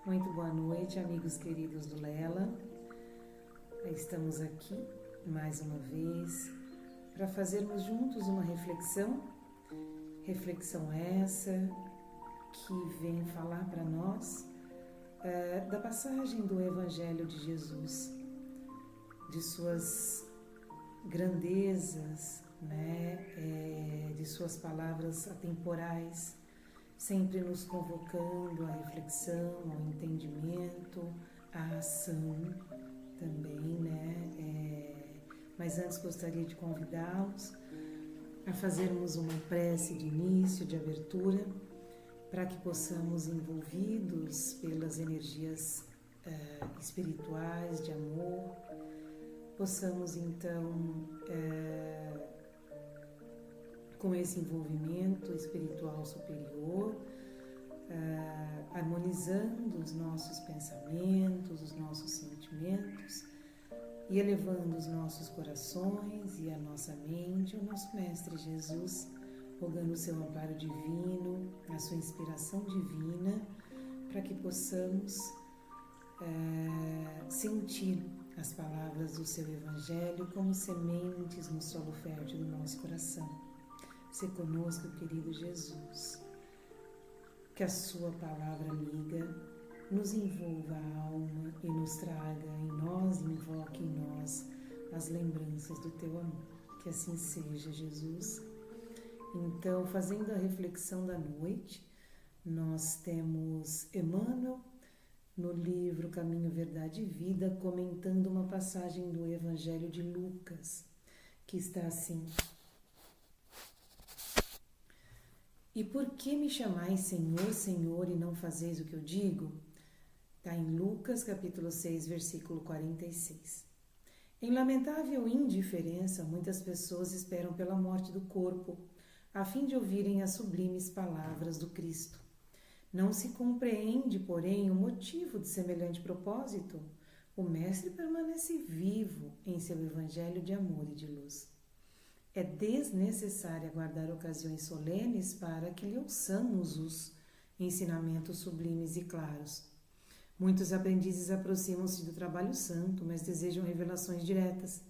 Muito boa noite, amigos queridos do Lela. Estamos aqui mais uma vez para fazermos juntos uma reflexão. Reflexão essa que vem falar para nós da passagem do Evangelho de Jesus, de suas grandezas, de suas palavras atemporais, sempre nos convocando à reflexão, ao entendimento, à ação também, Mas antes gostaria de convidá-los a fazermos uma prece de início, de abertura, para que possamos, envolvidos pelas energias espirituais, de amor, possamos então, com esse envolvimento espiritual superior, harmonizando os nossos pensamentos, os nossos sentimentos e elevando os nossos corações e a nossa mente ao nosso Mestre Jesus, rogando o seu amparo divino, a sua inspiração divina, para que possamos sentir as palavras do seu Evangelho como sementes no solo fértil do nosso coração. Se conosco, querido Jesus, que a sua palavra amiga nos envolva a alma e nos traga em nós e invoque em nós as lembranças do teu amor. Que assim seja, Jesus. Então, fazendo a reflexão da noite, nós temos Emmanuel no livro Caminho, Verdade e Vida, comentando uma passagem do Evangelho de Lucas, que está assim: E por que me chamais Senhor, Senhor, e não fazeis o que eu digo? Está em Lucas, capítulo 6, versículo 46. Em lamentável indiferença, muitas pessoas esperam pela morte do corpo, a fim de ouvirem as sublimes palavras do Cristo. Não se compreende, porém, o motivo de semelhante propósito. O Mestre permanece vivo em seu Evangelho de amor e de luz. É desnecessário aguardar ocasiões solenes para que lhe ouçamos os ensinamentos sublimes e claros. Muitos aprendizes aproximam-se do trabalho santo, mas desejam revelações diretas.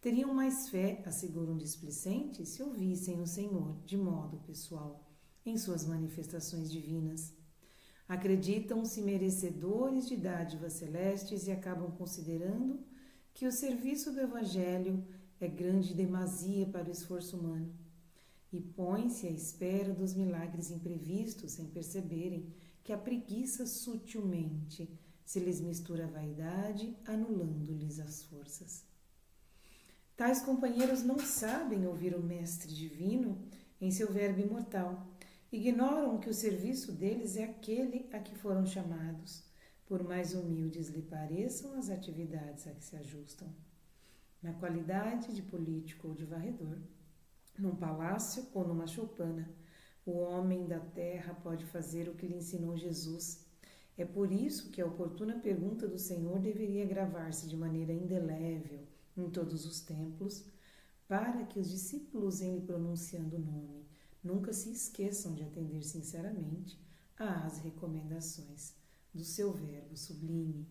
Teriam mais fé, asseguram displicentes, se ouvissem o Senhor de modo pessoal, em suas manifestações divinas. Acreditam-se merecedores de dádivas celestes e acabam considerando que o serviço do Evangelho é grande demasia para o esforço humano, e põem-se à espera dos milagres imprevistos sem perceberem que a preguiça sutilmente se lhes mistura a vaidade, anulando-lhes as forças. Tais companheiros não sabem ouvir o Mestre Divino em seu verbo imortal. Ignoram que o serviço deles é aquele a que foram chamados, por mais humildes lhe pareçam as atividades a que se ajustam. Na qualidade de político ou de varredor, num palácio ou numa choupana, o homem da terra pode fazer o que lhe ensinou Jesus. É por isso que a oportuna pergunta do Senhor deveria gravar-se de maneira indelével em todos os templos, para que os discípulos, em lhe pronunciando o nome, nunca se esqueçam de atender sinceramente às recomendações do seu verbo sublime.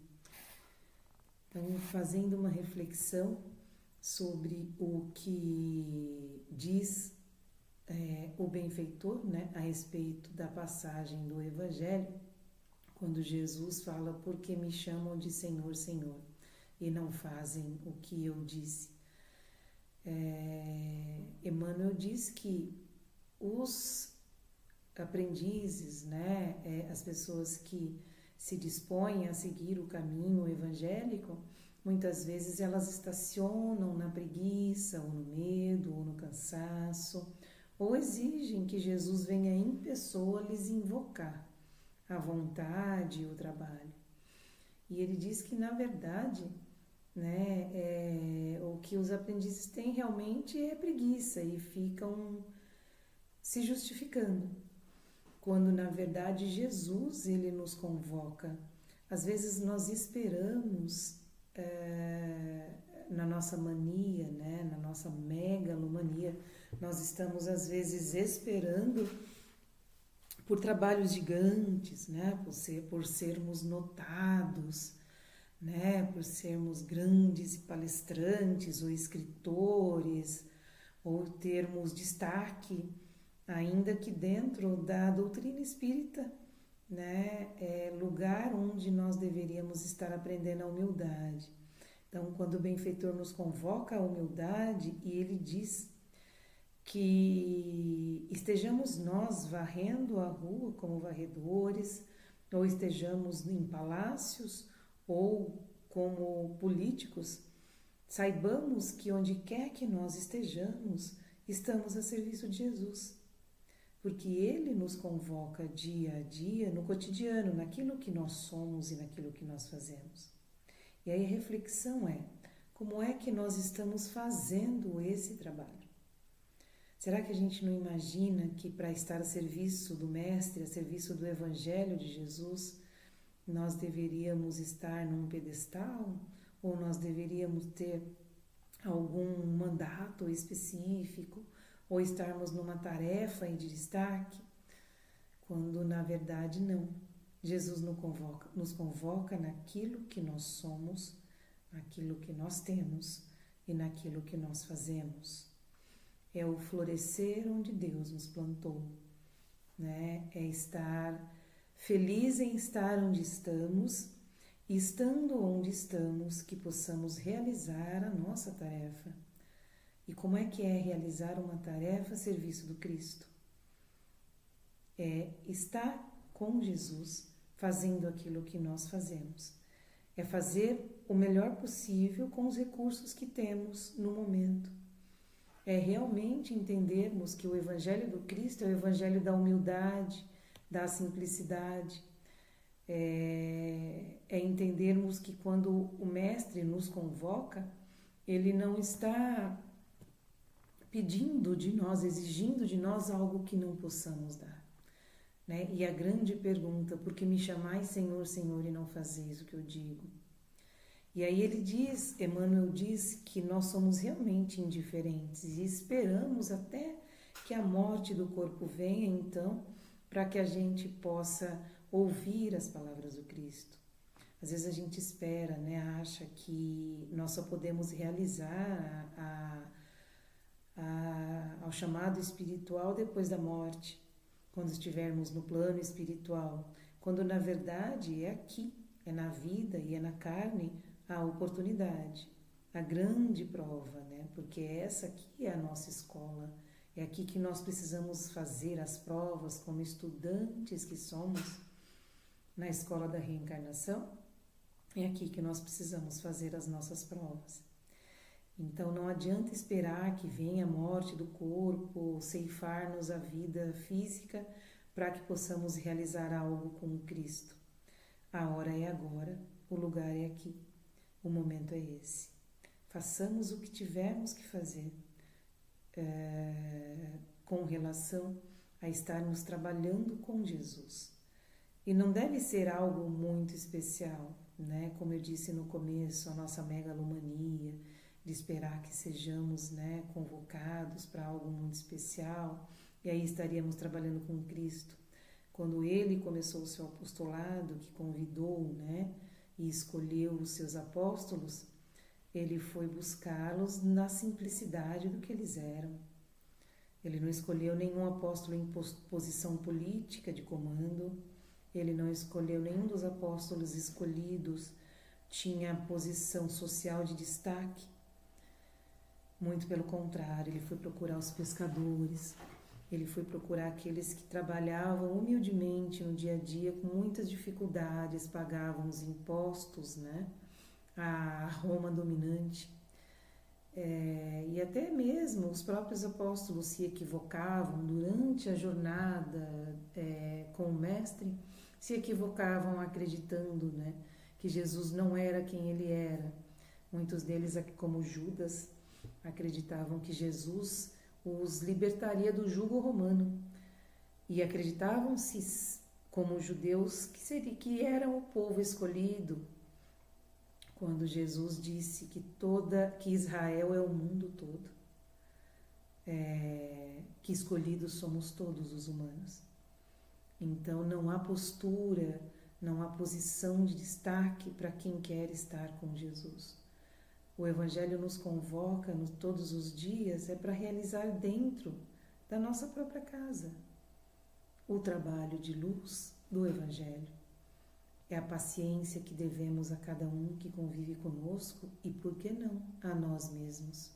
Então, fazendo uma reflexão sobre o que diz o benfeitor, a respeito da passagem do Evangelho, quando Jesus fala: por que me chamam de Senhor, Senhor, e não fazem o que eu disse. Emmanuel diz que os aprendizes, as pessoas que se dispõem a seguir o caminho evangélico, muitas vezes elas estacionam na preguiça, ou no medo, ou no cansaço, ou exigem que Jesus venha em pessoa lhes invocar a vontade e o trabalho. E ele diz que, na verdade, o que os aprendizes têm realmente é preguiça e ficam se justificando, quando, na verdade, Jesus, ele nos convoca. Às vezes nós esperamos na nossa mania, na nossa megalomania, nós estamos às vezes esperando por trabalhos gigantes, né? Por sermos notados, né? Por sermos grandes palestrantes ou escritores, ou termos destaque, ainda que dentro da doutrina espírita, né? É lugar onde nós deveríamos estar aprendendo a humildade. Então, quando o benfeitor nos convoca à humildade e ele diz que estejamos nós varrendo a rua como varredores, ou estejamos em palácios, ou como políticos, saibamos que onde quer que nós estejamos, estamos a serviço de Jesus. Porque Ele nos convoca dia a dia, no cotidiano, naquilo que nós somos e naquilo que nós fazemos. E aí a reflexão é, como é que nós estamos fazendo esse trabalho? Será que a gente não imagina que para estar a serviço do Mestre, a serviço do Evangelho de Jesus, nós deveríamos estar num pedestal? Ou nós deveríamos ter algum mandato específico? Ou estarmos numa tarefa de destaque? Quando na verdade não. Jesus nos convoca naquilo que nós somos, naquilo que nós temos e naquilo que nós fazemos. É o florescer onde Deus nos plantou, né? É estar feliz em estar onde estamos e estando onde estamos que possamos realizar a nossa tarefa. E como é que é realizar uma tarefa a serviço do Cristo? É estar com Jesus fazendo aquilo que nós fazemos. É fazer o melhor possível com os recursos que temos no momento. É realmente entendermos que o Evangelho do Cristo é o Evangelho da humildade, da simplicidade. É entendermos que quando o Mestre nos convoca, Ele não está pedindo de nós, exigindo de nós algo que não possamos dar. Né? E a grande pergunta, por que me chamais Senhor, Senhor e não fazeis o que eu digo? E aí ele diz, Emmanuel diz que nós somos realmente indiferentes e esperamos até que a morte do corpo venha, então, para que a gente possa ouvir as palavras do Cristo. Às vezes a gente espera, né, acha que nós só podemos realizar ao chamado espiritual depois da morte, quando estivermos no plano espiritual, quando na verdade é aqui, é na vida e é na carne a oportunidade, a grande prova, né? Porque essa aqui é a nossa escola, é aqui que nós precisamos fazer as provas como estudantes que somos na escola da reencarnação, é aqui que nós precisamos fazer as nossas provas. Então não adianta esperar que venha a morte do corpo, ceifar-nos a vida física para que possamos realizar algo com o Cristo. A hora é agora, o lugar é aqui. O momento é esse. Façamos o que tivermos que fazer com relação a estarmos trabalhando com Jesus. E não deve ser algo muito especial, né? Como eu disse no começo, a nossa megalomania de esperar que sejamos, né, convocados para algo muito especial, e aí estaríamos trabalhando com Cristo. Quando Ele começou o seu apostolado, que convidou, né, e escolheu os seus apóstolos, Ele foi buscá-los na simplicidade do que eles eram. Ele não escolheu nenhum apóstolo em posição política de comando, Ele não escolheu nenhum dos apóstolos escolhidos, tinha posição social de destaque. Muito pelo contrário, Ele foi procurar os pescadores, Ele foi procurar aqueles que trabalhavam humildemente no dia a dia, com muitas dificuldades, pagavam os impostos, né, a Roma dominante. E até mesmo os próprios apóstolos se equivocavam durante a jornada com o Mestre, se equivocavam acreditando, né, que Jesus não era quem Ele era. Muitos deles, como Judas, acreditavam que Jesus os libertaria do jugo romano e acreditavam-se como judeus que eram o povo escolhido, quando Jesus disse que Israel é o mundo todo, que escolhidos somos todos os humanos. Então não há postura, não há posição de destaque para quem quer estar com Jesus. O Evangelho nos convoca todos os dias para realizar dentro da nossa própria casa o trabalho de luz do Evangelho. É a paciência que devemos a cada um que convive conosco e, por que não, a nós mesmos.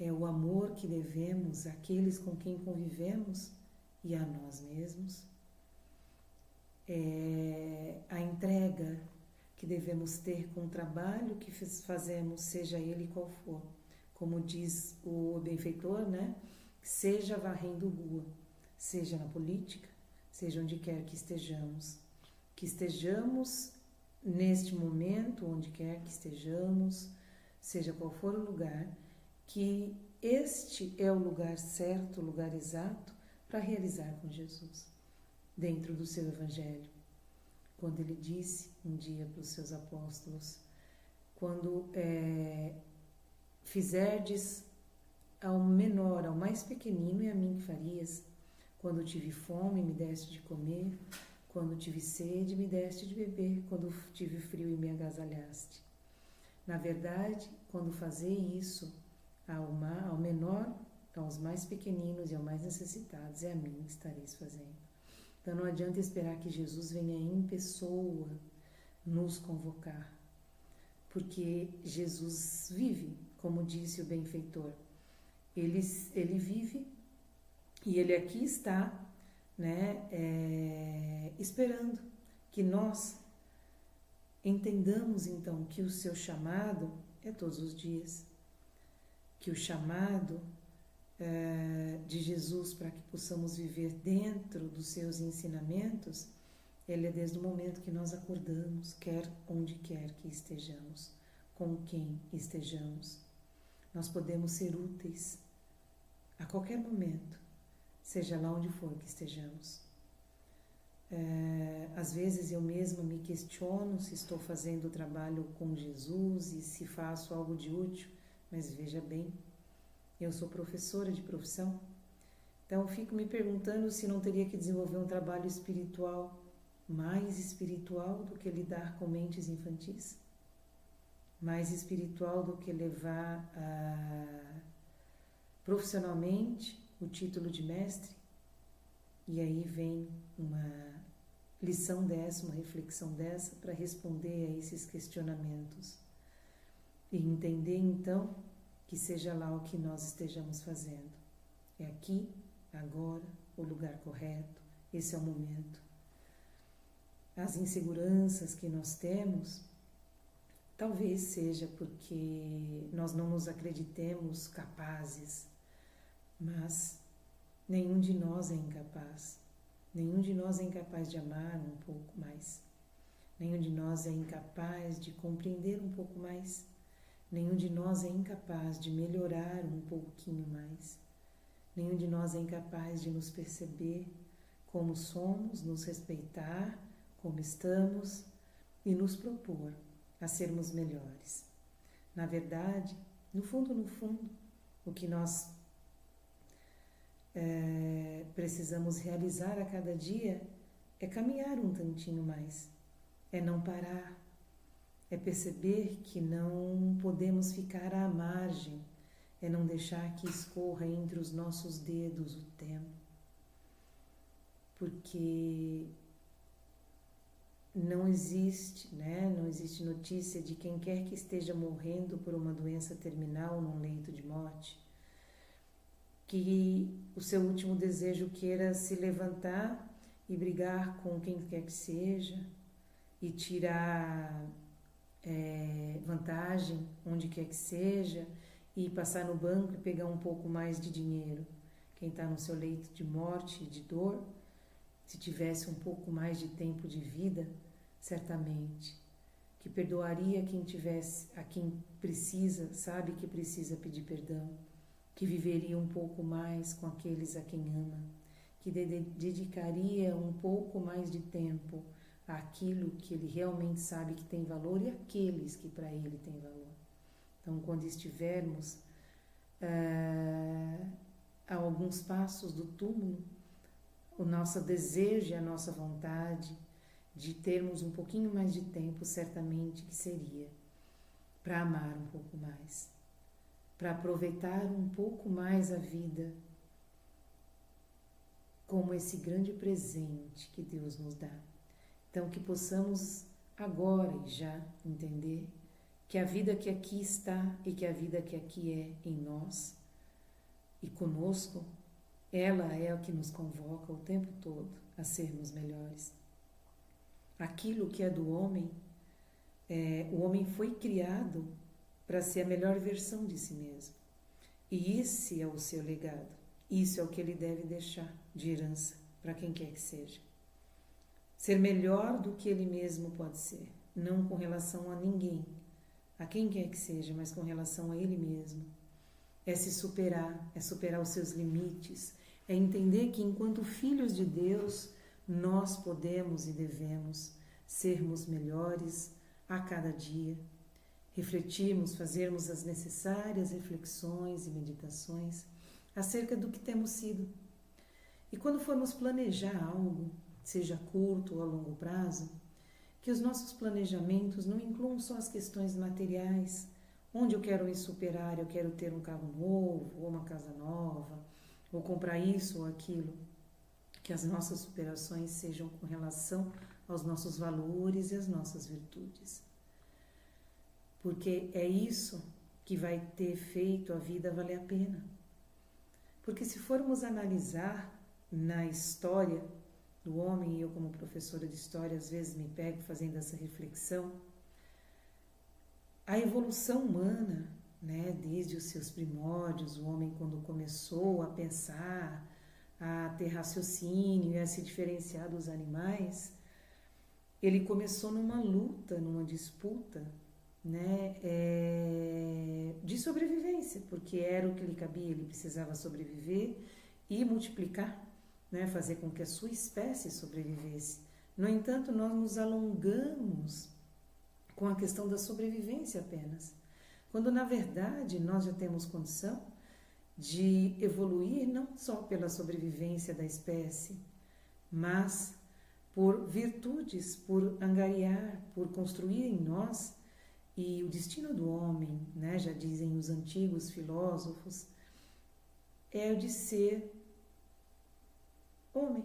É o amor que devemos àqueles com quem convivemos e a nós mesmos. É a entrega que devemos ter com o trabalho que fazemos, seja ele qual for. Como diz o benfeitor, né? Seja varrendo rua, seja na política, seja onde quer que estejamos. Que estejamos neste momento, onde quer que estejamos, seja qual for o lugar, que este é o lugar certo, o lugar exato para realizar com Jesus, dentro do seu Evangelho. Quando ele disse um dia para os seus apóstolos, quando fizerdes ao menor, ao mais pequenino, é a mim que farias. Quando tive fome, me deste de comer. Quando tive sede, me deste de beber. Quando tive frio e me agasalhaste. Na verdade, quando fazei isso ao menor, aos mais pequeninos e aos mais necessitados, é a mim que estareis fazendo. Então não adianta esperar que Jesus venha em pessoa nos convocar, porque Jesus vive, como disse o benfeitor. Ele vive e ele aqui está, né, esperando que nós entendamos então que o seu chamado é todos os dias, que o chamado de Jesus para que possamos viver dentro dos seus ensinamentos, ele é desde o momento que nós acordamos, quer onde quer que estejamos, com quem estejamos. Nós podemos ser úteis a qualquer momento, seja lá onde for que estejamos. Às vezes eu mesma me questiono se estou fazendo o trabalho com Jesus e se faço algo de útil, mas veja bem, eu sou professora de profissão, então fico me perguntando se não teria que desenvolver um trabalho espiritual, mais espiritual do que lidar com mentes infantis, mais espiritual do que levar profissionalmente o título de mestre. E aí vem uma lição dessa, uma reflexão dessa, para responder a esses questionamentos e entender então que seja lá o que nós estejamos fazendo. É aqui, agora, o lugar correto, esse é o momento. As inseguranças que nós temos, talvez seja porque nós não nos acreditemos capazes, mas nenhum de nós é incapaz. Nenhum de nós é incapaz de amar um pouco mais. Nenhum de nós é incapaz de compreender um pouco mais. Nenhum de nós é incapaz de melhorar um pouquinho mais. Nenhum de nós é incapaz de nos perceber como somos, nos respeitar como estamos e nos propor a sermos melhores. Na verdade, no fundo, o que nós precisamos realizar a cada dia é caminhar um tantinho mais, é não parar, é perceber que não podemos ficar à margem, é não deixar que escorra entre os nossos dedos o tempo, porque não existe notícia de quem quer que esteja morrendo por uma doença terminal num leito de morte, que o seu último desejo queira se levantar e brigar com quem quer que seja e tirar vantagem onde quer que seja e passar no banco e pegar um pouco mais de dinheiro. Quem está no seu leito de morte e de dor, se tivesse um pouco mais de tempo de vida, certamente que perdoaria a quem precisa, sabe que precisa pedir perdão, que viveria um pouco mais com aqueles a quem ama, que dedicaria um pouco mais de tempo àquilo que ele realmente sabe que tem valor e àqueles que para ele tem valor. Então, quando estivermos a alguns passos do túmulo, o nosso desejo e a nossa vontade de termos um pouquinho mais de tempo, certamente que seria para amar um pouco mais, para aproveitar um pouco mais a vida como esse grande presente que Deus nos dá. Então, que possamos agora e já entender que a vida que aqui está e que a vida que aqui é em nós e conosco, ela é o que nos convoca o tempo todo a sermos melhores. Aquilo que é do homem, o homem foi criado para ser a melhor versão de si mesmo. E esse é o seu legado. Isso é o que ele deve deixar de herança para quem quer que seja. Ser melhor do que ele mesmo pode ser, não com relação a ninguém, a quem quer que seja, mas com relação a ele mesmo. É se superar, é superar os seus limites, é entender que enquanto filhos de Deus, nós podemos e devemos sermos melhores a cada dia, refletirmos, fazermos as necessárias reflexões e meditações acerca do que temos sido. E quando formos planejar algo, seja curto ou a longo prazo, que os nossos planejamentos não incluam só as questões materiais, onde eu quero me superar, eu quero ter um carro novo, ou uma casa nova, ou comprar isso ou aquilo, que as nossas superações sejam com relação aos nossos valores e às nossas virtudes. Porque é isso que vai ter feito a vida valer a pena. Porque se formos analisar na história do homem, e eu como professora de história às vezes me pego fazendo essa reflexão, a evolução humana, desde os seus primórdios, o homem quando começou a pensar, a ter raciocínio e a se diferenciar dos animais, ele começou numa luta, numa disputa, de sobrevivência, porque era o que lhe cabia, ele precisava sobreviver e multiplicar, fazer com que a sua espécie sobrevivesse. No entanto, nós nos alongamos com a questão da sobrevivência apenas, quando na verdade nós já temos condição de evoluir não só pela sobrevivência da espécie, mas por virtudes, por angariar, por construir em nós. E o destino do homem, já dizem os antigos filósofos, é o de ser homem,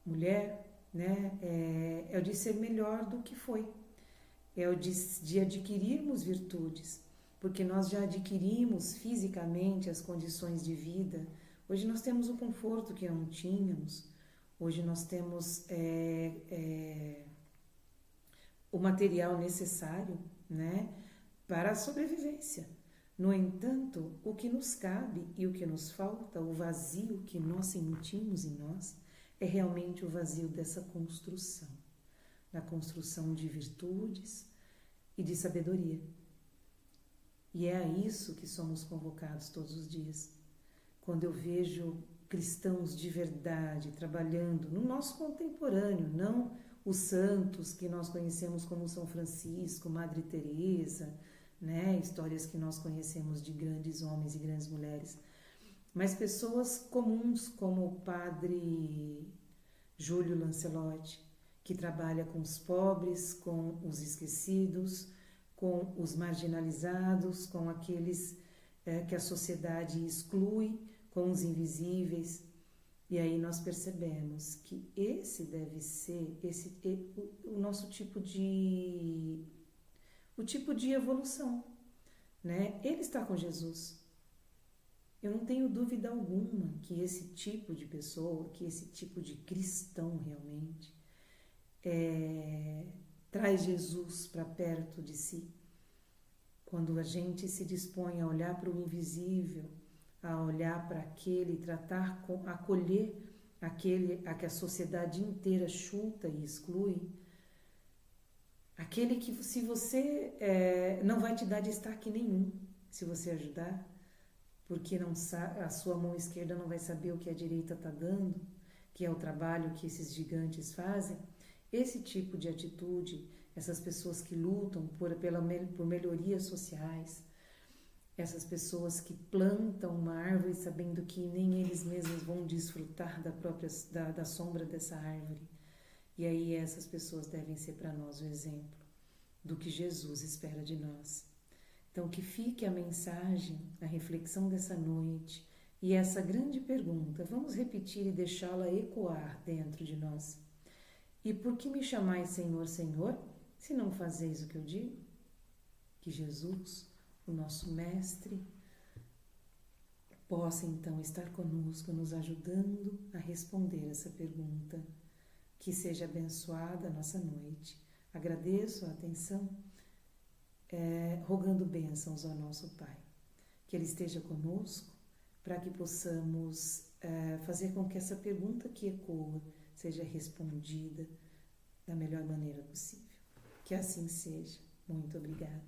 mulher, é o de ser melhor do que foi, é o de adquirirmos virtudes, porque nós já adquirimos fisicamente as condições de vida. Hoje nós temos o conforto que não tínhamos, hoje nós temos o material necessário, para a sobrevivência. No entanto, o que nos cabe e o que nos falta, o vazio que nós sentimos em nós, é realmente o vazio dessa construção, da construção de virtudes e de sabedoria. E é a isso que somos convocados todos os dias. Quando eu vejo cristãos de verdade trabalhando no nosso contemporâneo, não os santos que nós conhecemos como São Francisco, Madre Teresa, histórias que nós conhecemos de grandes homens e grandes mulheres, mas pessoas comuns como o Padre Júlio Lancelotti, que trabalha com os pobres, com os esquecidos, com os marginalizados, com aqueles que a sociedade exclui, com os invisíveis. E aí nós percebemos que esse deve ser o nosso tipo de evolução, Ele está com Jesus. Eu não tenho dúvida alguma que esse tipo de pessoa, que esse tipo de cristão realmente traz Jesus para perto de si. Quando a gente se dispõe a olhar para o invisível, a olhar para aquele, tratar, acolher aquele a que a sociedade inteira chuta e exclui, aquele que se você não vai te dar destaque nenhum se você ajudar, porque não a sua mão esquerda não vai saber o que a direita está dando, que é o trabalho que esses gigantes fazem. Esse tipo de atitude, essas pessoas que lutam por melhorias sociais, essas pessoas que plantam uma árvore sabendo que nem eles mesmos vão desfrutar da sombra dessa árvore. E aí essas pessoas devem ser para nós o exemplo do que Jesus espera de nós. Então que fique a mensagem, a reflexão dessa noite e essa grande pergunta, vamos repetir e deixá-la ecoar dentro de nós. E por que me chamais Senhor, Senhor, se não fazeis o que eu digo? Que Jesus, o nosso Mestre, possa então estar conosco, nos ajudando a responder essa pergunta. Que seja abençoada a nossa noite. Agradeço a atenção, rogando bênçãos ao nosso Pai. Que Ele esteja conosco para que possamos fazer com que essa pergunta que ecoa seja respondida da melhor maneira possível. Que assim seja. Muito obrigada.